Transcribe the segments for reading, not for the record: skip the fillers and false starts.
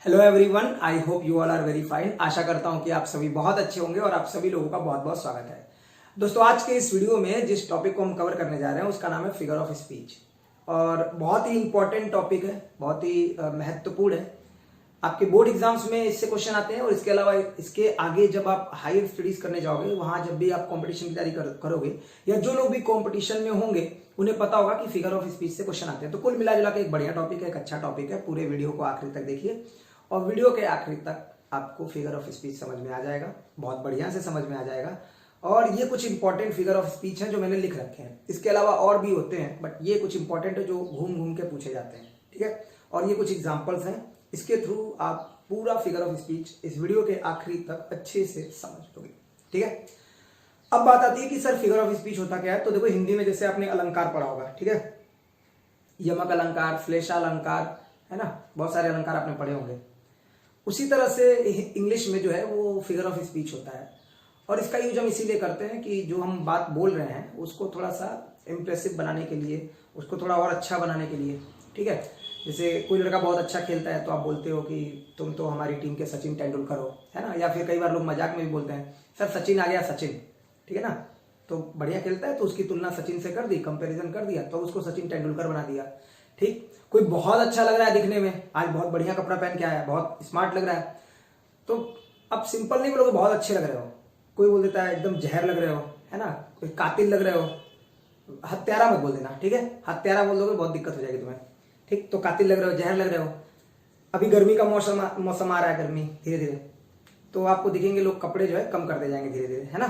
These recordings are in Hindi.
Hello everyone, I hope you all are very fine. आशा करता हूं कि आप सभी बहुत अच्छे होंगे और आप सभी लोगों का बहुत बहुत स्वागत है। दोस्तों, आज के इस वीडियो में जिस टॉपिक को हम कवर करने जा रहे हैं उसका नाम है फिगर ऑफ स्पीच। और बहुत ही इंपॉर्टेंट टॉपिक है, बहुत ही महत्वपूर्ण है। आपके बोर्ड एग्जाम्स में इससे क्वेश्चन आते हैं और इसके अलावा इसके आगे जब आप हायर स्टडीज करने जाओगे, वहां जब भी आप कंपटीशन की तैयारी करोगे या जो लोग भी कंपटीशन में होंगे उन्हें पता होगा कि फिगर ऑफ स्पीच से क्वेश्चन आते हैं। तो कुल मिला जुला के एक बढ़िया टॉपिक है, एक अच्छा टॉपिक है। पूरे वीडियो को आखिरी तक देखिए और वीडियो के आखिरी तक आपको फिगर ऑफ स्पीच समझ में आ जाएगा, बहुत बढ़िया से समझ में आ जाएगा। और ये कुछ इंपॉर्टेंट फिगर ऑफ स्पीच हैं जो मैंने लिख रखे हैं। इसके अलावा और भी होते हैं, बट ये कुछ इंपॉर्टेंट है जो घूम घूम के पूछे जाते हैं, ठीक है। और ये कुछ एग्जाम्पल्स हैं, इसके थ्रू आप पूरा फिगर ऑफ स्पीच इस वीडियो के आखिरी तक अच्छे से समझ लोगे, ठीक है। अब बात आती है कि सर फिगर ऑफ स्पीच होता क्या है। तो देखो, हिंदी में जैसे आपने अलंकार पढ़ा होगा, ठीक है, यमक अलंकार, श्लेषालंकार, है ना, बहुत सारे अलंकार आपने पढ़े होंगे। उसी तरह से इंग्लिश में जो है वो फिगर ऑफ स्पीच होता है। और इसका यूज हम इसीलिए करते हैं कि जो हम बात बोल रहे हैं उसको थोड़ा सा इम्प्रेसिव बनाने के लिए, उसको थोड़ा और अच्छा बनाने के लिए, ठीक है। जैसे कोई लड़का बहुत अच्छा खेलता है तो आप बोलते हो कि तुम तो हमारी टीम के सचिन तेंदुलकर हो, है ना। या फिर कई बार लोग मजाक में भी बोलते हैं, सर सचिन आ गया सचिन, ठीक है ना। तो बढ़िया खेलता है तो उसकी तुलना सचिन से कर दी, कंपैरिजन कर दिया तो उसको सचिन तेंदुलकर बना दिया, ठीक। कोई बहुत अच्छा लग रहा है दिखने में, आज बहुत बढ़िया कपड़ा पहन के आया है, बहुत स्मार्ट लग रहा है, तो अब सिंपल नहीं बोलोगे बहुत अच्छे लग रहे हो। कोई बोल देता है एकदम जहर लग रहे हो, है ना, कोई कातिल लग रहे हो। हत्यारा मत बोल देना, ठीक है। हत्यारा बोल दोगे बहुत दिक्कत हो जाएगी तुम्हें, ठीक। तो कातिल लग रहे हो, जहर लग रहे हो। अभी गर्मी का मौसम आ रहा है, गर्मी धीरे धीरे, तो आपको दिखेंगे लोग कपड़े जो है कम करते जाएंगे धीरे धीरे, है ना।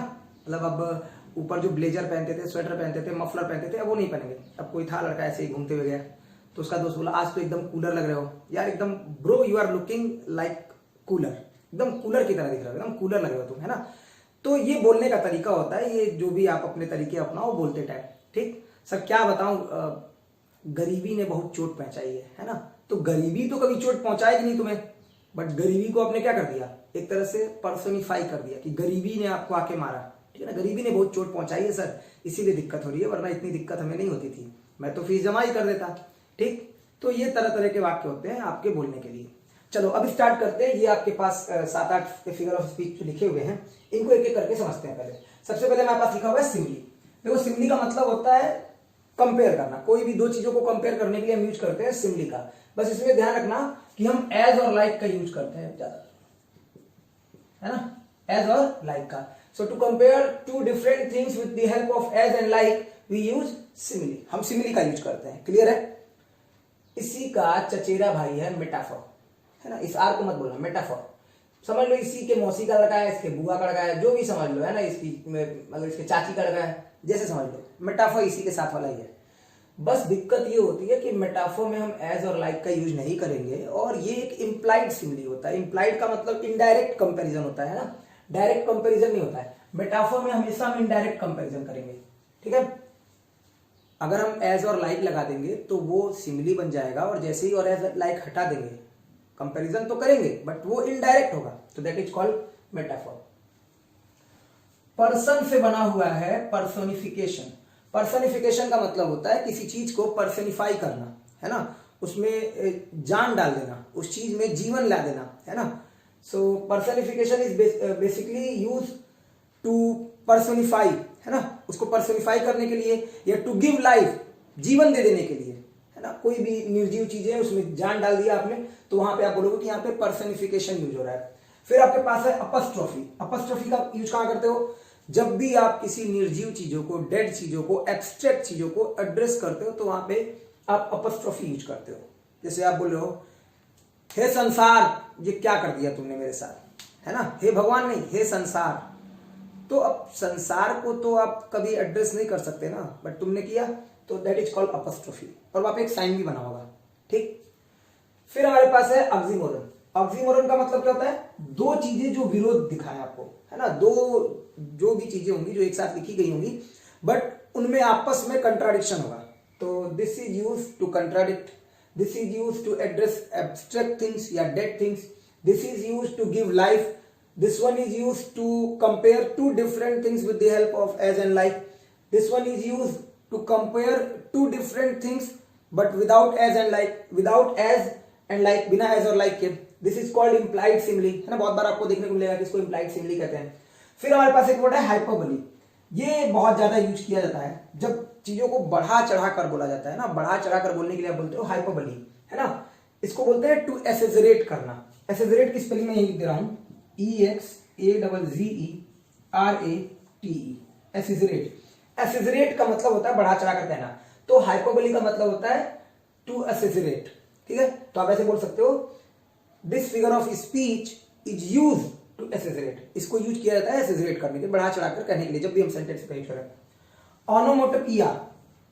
मतलब अब ऊपर जो ब्लेजर पहनते थे, स्वेटर पहनते थे, मफलर पहनते थे, अब वो नहीं पहनेंगे। अब कोई था लड़का ऐसे ही घूमते हुए गया तो उसका दोस्त बोला आज तो एकदम कूलर लग रहे हो यार, एकदम bro you are looking like cooler, एकदम कूलर की तरह दिख रहे हो, एकदम कूलर लग रहे हो तुम, है ना। तो ये बोलने का तरीका होता है, ये जो भी आप अपने तरीके अपनाओ बोलते टाइम, ठीक। सर क्या बताऊं, गरीबी ने बहुत चोट पहुंचाई है ना। तो गरीबी तो कभी चोट पहुंचाएगी नहीं तुम्हें, बट गरीबी को आपने क्या कर दिया, एक तरह से पर्सोनिफाई कर दिया कि गरीबी ने आपको आके मारा, ठीक है ना। गरीबी ने बहुत चोट पहुंचाई है सर, इसीलिए दिक्कत हो रही है, वरना इतनी दिक्कत हमें नहीं होती थी, मैं तो फीस जमा ही कर देता, ठीक। तो ये तरह तरह के वाक्य होते हैं आपके बोलने के लिए। चलो अब स्टार्ट करते हैं। ये आपके पास 7-8 फिगर ऑफ स्पीच लिखे हुए हैं, इनको एक एक करके समझते हैं। पहले सबसे पहले हमारे पास लिखा हुआ है सिमली। देखो, सिमली का मतलब होता है कंपेयर करना। कोई भी दो चीजों को कंपेयर करने के लिए हम यूज करते हैं सिमली का। बस इसमें ध्यान रखना कि हम एज और लाइक का यूज करते हैं ज्यादा, है ना, एज और लाइक का। So to compare two different things with the help of as and like we use simile. हम सिमिली का यूज करते हैं, क्लियर है। इसी का चचेरा भाई है मेटाफर, है ना। इस आर को मत बोलना, मेटाफर समझ लो। इसी के मौसी का लड़का है, इसके बुआ का लड़का है, जो भी समझ लो, है ना। इसकी मतलब इसके चाची का लड़का है, जैसे समझ लो, मेटाफर इसी के साथ वाला ही है। बस दिक्कत ये होती है कि मेटाफर में हम एज और लाइक का यूज नहीं करेंगे और ये एक इंप्लाइड सिमिली होता है। इंप्लाइड का मतलब इनडायरेक्ट कंपैरिजन होता है ना, डायरेक्ट कंपैरिजन नहीं होता है। मेटाफर में हमेशा हम इनडायरेक्ट कंपैरिजन करेंगे, ठीक है। अगर हम एज और लाइक लगा देंगे तो वो सिमिली बन जाएगा, और जैसे ही और एज लाइक हटा देंगे, कंपैरिजन तो करेंगे बट वो इनडायरेक्ट होगा, तो that is called metaphor. Person से बना हुआ है पर्सोनिफिकेशन। पर्सोनिफिकेशन का मतलब होता है किसी चीज को पर्सोनिफाई करना, है ना, उसमें जान डाल देना, उस चीज में जीवन ला देना, है ना। So personification is basically use to personify, है ना, उसको पर्सोनिफाई करने के लिए, या टू गिव लाइफ, जीवन दे देने के लिए, है ना। कोई भी निर्जीव चीज है उसमें जान डाल दिया आपने, तो वहां पे आप बोलोगे कि यहाँ पे पर्सोनिफिकेशन यूज हो रहा है। फिर आपके पास है अपस्ट्रोफी। अपस्ट्रोफी का यूज कहां करते हो, जब भी आप किसी निर्जीव चीजों को, डेड चीजों को, एब्स्ट्रैक्ट चीजों को एड्रेस करते हो तो वहां पे आप अपस्ट्रोफी यूज करते हो। जैसे आप बोल रहे हो, हे संसार ये क्या कर दिया तुमने मेरे साथ, है ना, हे भगवान नहीं, हे संसार। तो अब संसार को तो आप कभी एड्रेस नहीं कर सकते ना, बट तुमने किया, तो दैट इज कॉल्ड अपस्ट्रोफी। और वहां पे एक साइन भी बना होगा, ठीक। फिर हमारे पास है ऑक्सीमोरन। ऑक्सीमोरन का मतलब क्या होता है, दो चीजें जो विरोध दिखाएं आपको, है ना। दो जो भी चीजें होंगी जो एक साथ लिखी गई होंगी बट उनमें आपस में कंट्राडिक्शन होगा, तो this is use to contradict, this is use to address abstract things या dead things, this is use to give life, this one is used to compare two different things with the help of as and like, this one is used to compare two different things but without as and like, without as and like बिना एज और लाइक के, this is called implied simile, है ना, बहुत बार आपको देखने को मिलेगा कि इसको इम्प्लाइड सिमिली कहते हैं। फिर हमारे पास एक वर्ड है हाइपरबोली, ये बहुत ज्यादा यूज किया जाता है जब चीजों को बढ़ा चढ़ा कर बोला जाता है ना, बढ़ा चढ़ा कर बोलने के लिए आप बोलते हो हाइपरबोली, है ना। इसको बोलते हैं टू एक्सेजरेट करना। एक्सेजरेट की स्पेलिंग में यही लिख दे रहा हूं, EXAZZERATE, एक्सेजरेट। एक्सेजरेट का मतलब होता है बढ़ा चढ़ा कर कहना, तो हाइपरबोली का मतलब होता है टू एक्सेजरेट, ठीक है। तो आप ऐसे बोल सकते हो, this figure of speech is use to exaggerate, इसको यूज किया जाता है एक्सेजरेट करने के, बढ़ा चढ़ा कर कहने के लिए, जब भी हम सेंटेंस का यूज करें। ऑनोमोटोपिया,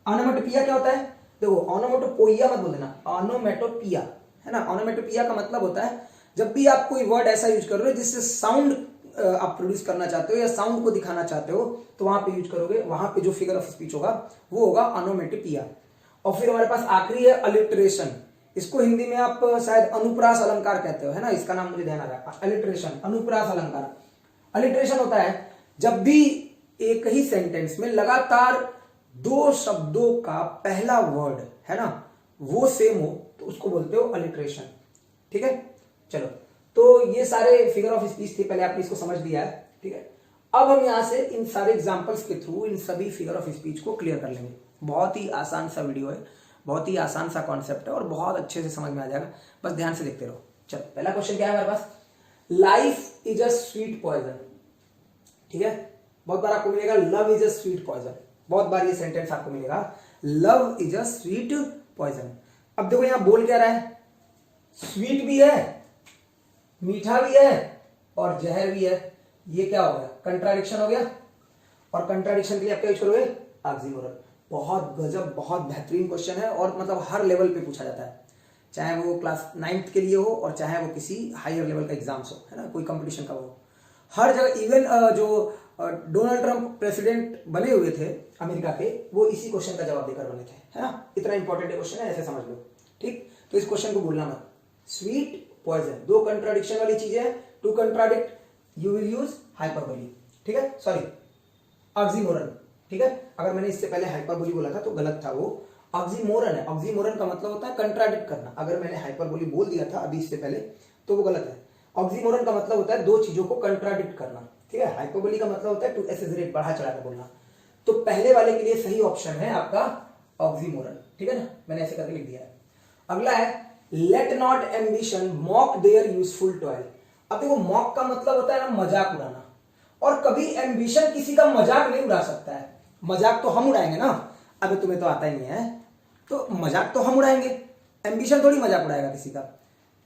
ऑनोमोटोपिया क्या होता है, देखो ऑनोमोटोपोइया मत बोल देना, ऑनोमेटोपिया, है ना। ऑनोमेटोपिया का मतलब होता है जब भी आप कोई वर्ड ऐसा यूज कर रहे हो जिससे साउंड आप प्रोड्यूस करना चाहते हो या साउंड को दिखाना चाहते हो, तो वहां पे यूज करोगे, वहां पे जो फिगर ऑफ स्पीच होगा वो होगा ऑनोमेटोपिया। और फिर हमारे पास आखिरी है अलिटरेशन, इसको हिंदी में आप शायद अनुप्रास अलंकार कहते हो, है ना, इसका नाम मुझे ध्यान आ रहा है, अलिटरेशन, अनुप्रास अलंकार। अलिटरेशन होता है जब भी एक ही सेंटेंस में लगातार दो शब्दों का पहला वर्ड, है ना, वो सेम हो, तो उसको बोलते हो अलिटरेशन, ठीक है। चलो, तो ये सारे फिगर ऑफ स्पीच थे, पहले आपने इसको समझ लिया है, ठीक है। अब हम यहां से इन सारे एग्जांपल्स के थ्रू इन सभी फिगर ऑफ स्पीच को क्लियर कर लेंगे। बहुत ही आसान सा वीडियो है, बहुत ही आसान सा कॉन्सेप्ट है और बहुत अच्छे से समझ में आ जाएगा, बस ध्यान से देखते रहो। चलो, पहला क्वेश्चन क्या है हमारे पास, life is a sweet poison, ठीक है। बहुत बार आपको मिलेगा love is a sweet poison, बहुत बार ये सेंटेंस आपको मिलेगा, love is a sweet poison. अब देखो यहां बोल क्या रहा है, स्वीट भी है, मीठा भी है और जहर भी है, ये क्या हो गया, कंट्राडिक्शन हो गया। और कंट्राडिक्शन के लिए आप क्या यूज करोगे, ऑक्सीमोरन। बहुत गजब, बहुत बेहतरीन क्वेश्चन है और मतलब हर लेवल पे पूछा जाता है, चाहे वो क्लास 9th के लिए हो और चाहे वो किसी हायर लेवल का एग्जाम्स हो, है ना, कोई कंपटीशन का हो, हर जगह। इवन जो डोनाल्ड ट्रंप प्रेसिडेंट बने हुए थे अमेरिका के, वो इसी क्वेश्चन का जवाब देकर बने थे, है ना। इतना इंपॉर्टेंट क्वेश्चन है, ऐसे समझ लो, ठीक। तो इस क्वेश्चन को बोलना मत, स्वीट पॉइजन, दो कंट्राडिक्शन वाली चीजें, to contradict you will use hyperbole, ठीक है, सॉरी ऑक्सीमोरन, ठीक है। अगर मैंने इससे पहले हाइपरबोली बोला था तो गलत था, वो ऑक्सीमोरन है। ऑक्सीमोरन का मतलब होता है कंट्राडिक्ट करना, अगर मैंने हाइपरबोली बोल दिया था अभी इससे पहले तो वो गलत है। ऑक्सीमोरन का मतलब होता है दो चीजों को कंट्राडिक्ट करना, ठीक है। हाइपरबोली का मतलब होता है टू एक्सेजरेट, बढ़ा चढ़ा कर बोलना। तो पहले वाले के लिए सही ऑप्शन है आपका ऑक्सीमोरन, ठीक है ना, मैंने ऐसे करके लिख दिया है। अगला है let not ambition mock their useful toil. अब देखो मॉक का मतलब होता है ना मजाक उड़ाना, और कभी एम्बिशन किसी का मजाक नहीं उड़ा सकता है, मजाक तो हम उड़ाएंगे ना, अभी तुम्हें तो आता ही नहीं है, तो मजाक तो हम उड़ाएंगे, एम्बिशन थोड़ी मजाक उड़ाएगा किसी का।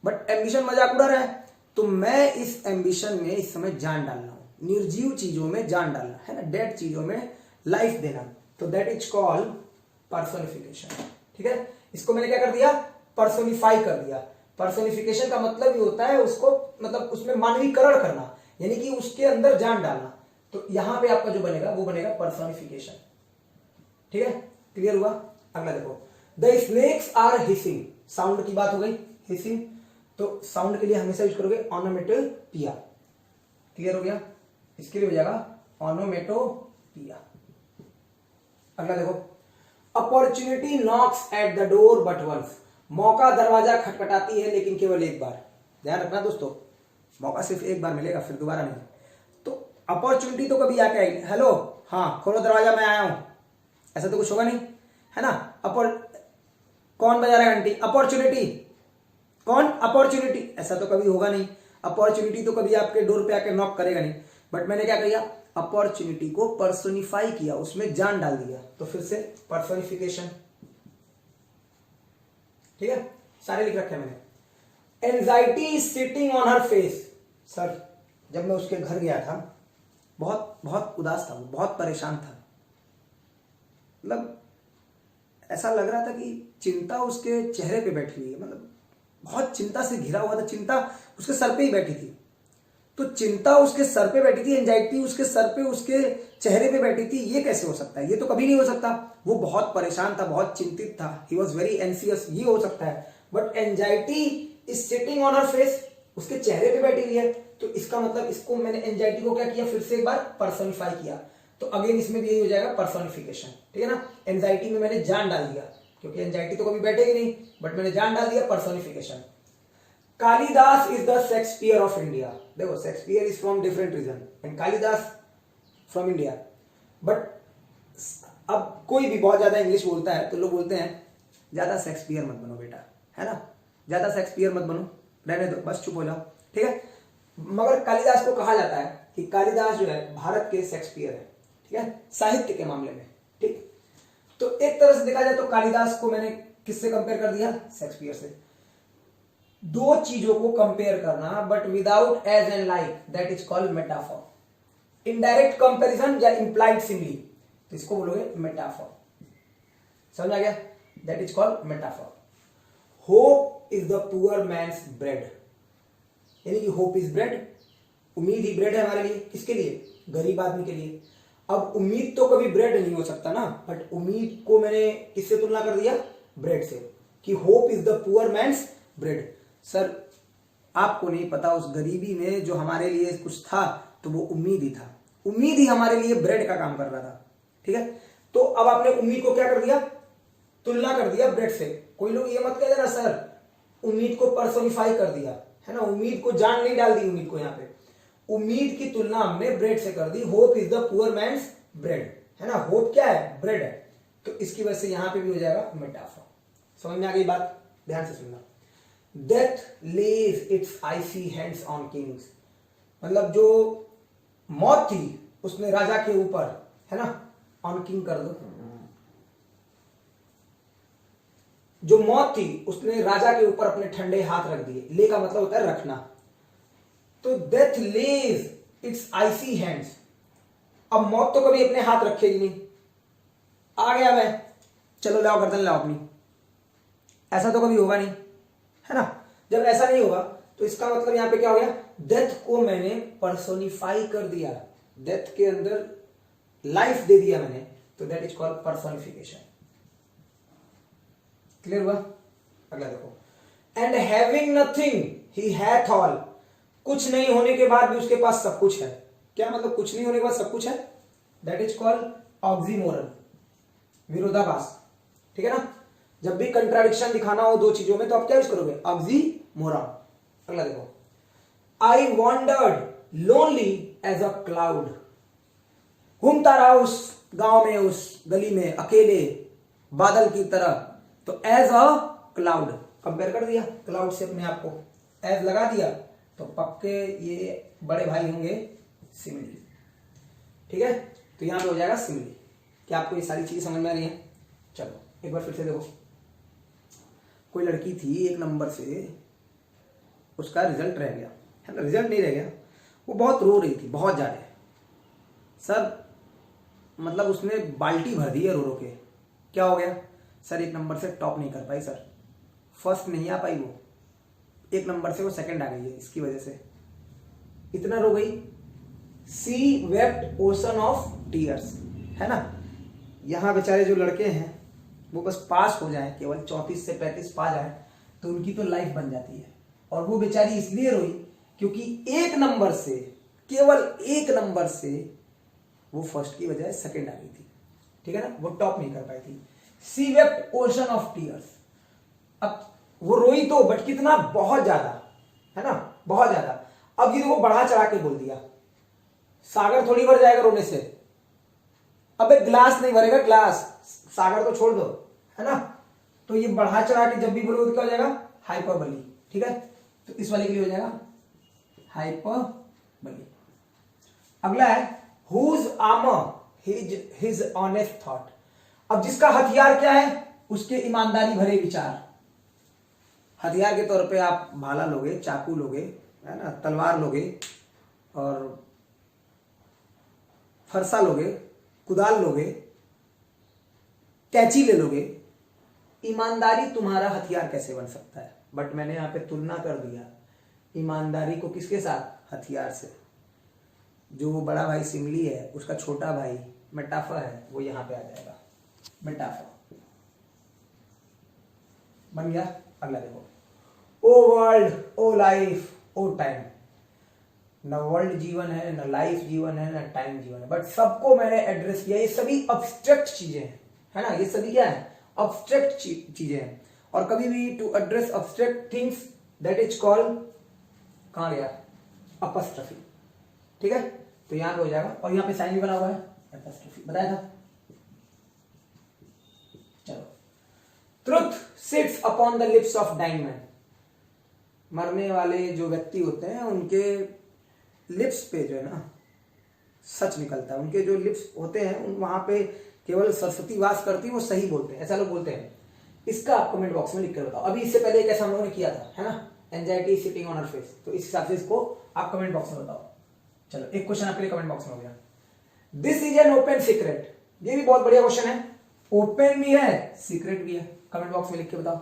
बट एम्बिशन मजाक उड़ा रहा है, तो मैं इस एम्बिशन में इस समय जान डालना हूं, निर्जीव चीजों में जान डालना, है ना, डेड चीजों में लाइफ देना, तो दैट इज कॉल्ड पर्सोनिफिकेशन, ठीक है। इसको मैंने क्या कर दिया, पर्सोनिफाई कर दिया। पर्सोनिफिकेशन का मतलब ये होता है उसको, मतलब उसमें मानवीकरण करना, यानी कि उसके अंदर जान डालना। तो यहां पे आपका जो बनेगा वो बनेगा पर्सोनिफिकेशन, ठीक है, क्लियर हुआ। अगला देखो, the snakes are hissing, sound की बात हो गई, हिसिंग, तो साउंड के लिए हमेशा यूज करोगे ऑनोमेटोपिया, क्लियर हो गया, इसके लिए हो जाएगा ऑनोमेटोपिया। अगला देखो, opportunity knocks at the door but once, मौका दरवाजा खटखटाती है लेकिन केवल एक बार। ध्यान रखना दोस्तों, मौका सिर्फ एक बार मिलेगा, फिर दोबारा नहीं। तो अपॉर्चुनिटी तो कभी आके आएगी, हेलो हाँ खोलो दरवाजा मैं आया हूं, ऐसा तो कुछ होगा नहीं, है ना। कौन बजा रहा है घंटी, अपॉर्चुनिटी, कौन, अपॉर्चुनिटी, ऐसा तो कभी होगा नहीं। अपॉर्चुनिटी तो कभी आपके डोर पे आके नॉक करेगा नहीं। बट मैंने क्या किया, अपॉर्चुनिटी को पर्सोनिफाई किया, उसमें जान डाल दिया, तो फिर से पर्सोनिफिकेशन, ठीक है, सारे लिख रखे हैं मैंने। Anxiety is sitting on her face, sir जब मैं उसके घर गया था बहुत बहुत उदास था, वो बहुत परेशान था, मतलब ऐसा लग रहा था कि चिंता उसके चेहरे पे बैठी हुई है, मतलब बहुत चिंता से घिरा हुआ था, चिंता उसके सर पे ही बैठी थी। तो चिंता उसके सर पे बैठी थी, एंजाइटी उसके सर पे, उसके चेहरे पे बैठी थी, ये कैसे हो सकता है, ये तो कभी नहीं हो सकता। वो बहुत परेशान था, बहुत चिंतित था, ही वॉज वेरी एंसियस, ये हो सकता है। But anxiety is sitting on her face, उसके चेहरे पे बैठी हुई है, तो इसका मतलब इसको मैंने एंजाइटी को क्या किया, फिर से एक बार पर्सोनिफाई किया, तो अगेन इसमें भी यही हो जाएगा पर्सोनिफिकेशन, ठीक है ना। एंजाइटी में मैंने जान डाल दिया, क्योंकि एंजाइटी तो कभी बैठेगी नहीं, बट मैंने जान डाल दिया, personification. Kalidas is the Shakespeare of India. देखो Shakespeare is from different region and Kalidas from India. But अब कोई भी बहुत ज्यादा इंग्लिश बोलता है तो लोग बोलते हैं ज्यादा शेक्सपियर मत बनो बेटा, है ना, ज्यादा शेक्सपियर मत बनो, रहने दो, बस चुप हो जाओ, ठीक है। मगर कालिदास को कहा जाता है कि कालिदास जो है भारत के शेक्सपियर है, ठीक है, साहित्य के मामले में, ठीक। तो एक तरह से देखा जाए तो कालिदास को मैंने किससे कंपेयर कर दिया? शेक्सपियर से। दो चीजों को कंपेयर करना but without as and like, that is called metaphor. Indirect comparison या इंप्लाइड सिमिली, तो इसको बोलोगे मेटाफॉर। समझ आ गया? That is called metaphor. Hope is the poor man's bread, यानी कि होप इज ब्रेड, उम्मीद ही ब्रेड है हमारे लिए। किसके लिए? गरीब आदमी के लिए। अब उम्मीद तो कभी ब्रेड नहीं हो सकता ना, बट उम्मीद को मैंने किससे तुलना कर दिया? ब्रेड से, कि hope is the poor man's bread. Sir आपको नहीं पता उस गरीबी में जो हमारे लिए कुछ था तो वो उम्मीद ही था, उम्मीद ही हमारे लिए ब्रेड का काम कर रहा था, ठीक है। तो अब आपने उम्मीद को क्या कर दिया? तुलना कर दिया ब्रेड से। कोई लोग ये मत कह देना सर उम्मीद को पर्सोनिफाई कर दिया, है ना, उम्मीद को जान नहीं डाल दी उम्मीद को। यहाँ पे उम्मीद की तुलना हमने ब्रेड से कर दी। Hope is the poor man's bread, है ना, होप क्या है? ब्रेड है। तो इसकी वजह से यहां पे भी हो जाएगा मेटाफॉर। समझ में आ गई बात? ध्यान से सुनना। Death lays its icy hands on kings, मतलब जो मौत थी उसने राजा के ऊपर, है ना, ऑन किंग कर दो, जो मौत थी उसने राजा के ऊपर अपने ठंडे हाथ रख दिए। ले का मतलब होता है रखना। तो death lays its icy hands, अब मौत तो कभी अपने हाथ रखेगी नहीं। आ गया मैं, चलो लाओ गर्दन लाओ अपनी, ऐसा तो कभी होगा नहीं, है ना। जब ऐसा नहीं होगा तो इसका मतलब यहां पे क्या हो गया? डेथ को मैंने पर्सोनिफाई कर दिया, डेथ के अंदर लाइफ दे दिया मैंने, तो that is called personification. Clear हुआ? अगला देखो। And having nothing he hath all, कुछ नहीं होने के बाद भी उसके पास सब कुछ है। क्या मतलब कुछ नहीं होने के बाद सब कुछ है? दैट इज कॉल्ड ऑक्सीमोरन, विरोधाभास, ठीक है ना। जब भी कंट्राडिक्शन दिखाना हो दो चीजों में तो आप क्या यूज करोगे? ऑक्सीमोरन। अगला देखो। I wandered lonely as a cloud, घूमता रहा उस गांव में, उस गली में अकेले बादल की तरह। तो एज अ क्लाउड कंपेयर कर दिया क्लाउड से अपने आप को, एज लगा दिया तो पक्के ये बड़े भाई होंगे सिमिली, ठीक है। तो यहां पे हो जाएगा सिमिली। क्या आपको ये सारी चीजें समझ में आ रही है? चलो एक बार फिर से देखो। कोई लड़की थी, एक नंबर से उसका रिजल्ट रह गया, है ना, रिजल्ट नहीं रह गया, वो बहुत रो रही थी, बहुत ज्यादा। सर मतलब उसने बाल्टी भर दी है रो रो के। क्या हो गया? सर एक नंबर से टॉप नहीं कर पाई सर, फर्स्ट नहीं आ पाई, वो एक नंबर से वो सेकंड आ गई है। इसकी वजह से इतना रो गई। सी वेप्ट ओशन ऑफ टीयर्स, है ना। यहां बेचारे जो लड़के हैं वो बस पास हो जाए, केवल 34 से 35 पा जाए तो उनकी तो लाइफ बन जाती है। और वो बेचारी इसलिए रोई क्योंकि एक नंबर से, केवल एक नंबर से वो फर्स्ट की बजाय सेकंड आ गई थी, ठीक है ना, वो टॉप नहीं कर पाई थी। सी वेप्ट ओशन ऑफ टीयर्स। अब वो रोई तो बट कितना? बहुत ज्यादा, है ना, बहुत ज्यादा। अब ये देखो बढ़ा चढ़ा के बोल दिया, सागर थोड़ी भर जाएगा रोने से। अब एक ग्लास नहीं भरेगा, ग्लास, सागर तो छोड़ दो, है ना। तो ये बढ़ा चढ़ा के जब भी बोलोगे तो क्या हो जाएगा? हाइपरबली, ठीक है। तो इस वाले के लिए हो जाएगा हाइपरबली। अगला है whose armour his honest thought. अब जिसका हथियार क्या है? उसके ईमानदारी भरे विचार। हथियार के तौर पे आप भाला लोगे, चाकू लोगे, है ना, तलवार लोगे और फरसा लोगे, कुदाल लोगे, कैंची ले लोगे। ईमानदारी तुम्हारा हथियार कैसे बन सकता है? बट मैंने यहां पे तुलना कर दिया ईमानदारी को किसके साथ? हथियार से। जो वो बड़ा भाई सिमली है उसका छोटा भाई मेटाफर है, वो यहां पे आ जाएगा मेटाफर। बन गया? अगला देखो। ओ वर्ल्ड, ओ लाइफ, ओ टाइम। न वर्ल्ड जीवन है, न लाइफ जीवन है, न टाइम जीवन है, बट सबको मैंने एड्रेस किया। ये सभी अब्स्ट्रैक्ट चीजें हैं, है ना, ये सभी क्या है? अब्स्ट्रैक्ट चीजें हैं। और कभी भी to address abstract things that is called, कहां गया, अपस्ट्रफी। ठीक है, तो यहां पे हो जाएगा और यहां पे साइन भी बना हुआ है अपस्ट्रफी, बताया था। चलो, truth sits upon the lips of dying man. मरने वाले जो व्यक्ति होते हैं उनके लिप्स पे जो है ना सच निकलता है, उनके जो लिप्स होते हैं वहां पे केवल सरस्वती वास करती है, वो सही बोलते हैं, ऐसा लोग बोलते हैं। इसका आप कमेंट बॉक्स में लिख कर बताओ। अभी इससे पहले एक ऐसा हम लोगों ने किया था, है ना, anxiety sitting on her face, तो इस हिसाब से इसको आप कमेंट बॉक्स में बताओ। चलो, एक क्वेश्चन आपके लिए कमेंट बॉक्स में हो गया। This is an open secret, ये भी बहुत बढ़िया क्वेश्चन है, ओपन भी है सीक्रेट भी है। कमेंट बॉक्स में लिख के बताओ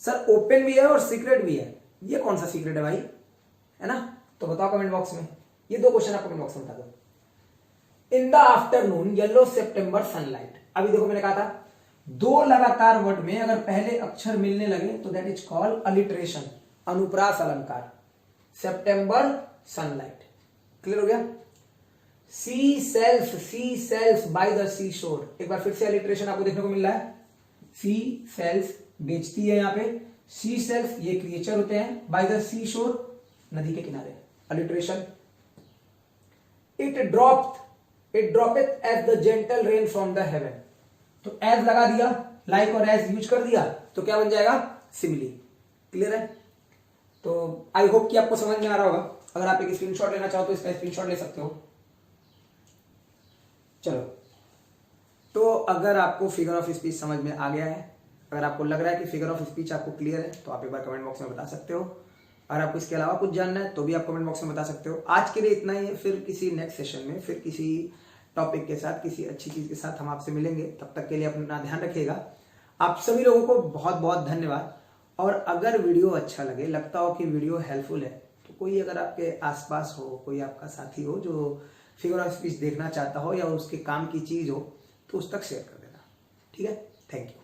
सर, ओपन भी है और सीक्रेट भी है, ये कौन सा सीक्रेट है भाई, है ना, तो बताओ कमेंट बॉक्स में। ये दो क्वेश्चन आप कमेंट बॉक्स में बता दो। In the afternoon yellow September sunlight, अभी देखो मैंने कहा था दो लगातार वर्ड में अगर पहले अक्षर मिलने लगे तो दैट इज कॉल्ड अलिटरेशन, अनुप्रास अलंकार। सितंबर सनलाइट, क्लियर हो गया। सी सेल्स बाय द सी शोर, एक बार फिर से अलिटरेशन आपको देखने को मिल रहा है। सी सेल्स बेचती है, यहां पे सी सेल्स ये क्रिएचर होते हैं, बाय द सी शोर नदी के किनारे, alliteration. It droppeth as the gentle rain from the heaven, तो एज लगा दिया, लाइक और एज यूज कर दिया तो क्या बन जाएगा, सिमिली। क्लियर है, तो आई होप कि आपको समझ में आ रहा होगा। अगर आप एक स्क्रीनशॉट लेना चाहो तो इसका स्क्रीनशॉट ले सकते हो। चलो, तो अगर आपको फिगर ऑफ स्पीच समझ में आ गया है, अगर आपको लग रहा है कि फिगर ऑफ स्पीच आपको क्लियर है, तो आप एक बार कमेंट बॉक्स में बता सकते हो। अगर आपको इसके अलावा कुछ जानना है तो भी आप कमेंट बॉक्स में बता सकते हो। आज के लिए इतना ही है, फिर किसी नेक्स्ट सेशन में फिर किसी टॉपिक के साथ, किसी अच्छी चीज के साथ हम आपसे मिलेंगे। तब तक के लिए अपना ध्यान रखिएगा। आप सभी लोगों को बहुत बहुत धन्यवाद। और अगर वीडियो अच्छा लगे, लगता हो कि वीडियो हेल्पफुल है, तो कोई अगर आपके आसपास हो, कोई आपका साथी हो जो फिगर ऑफ स्पीच देखना चाहता हो या उसके काम की चीज हो, तो उस तक शेयर कर देना। ठीक है, थैंक यू।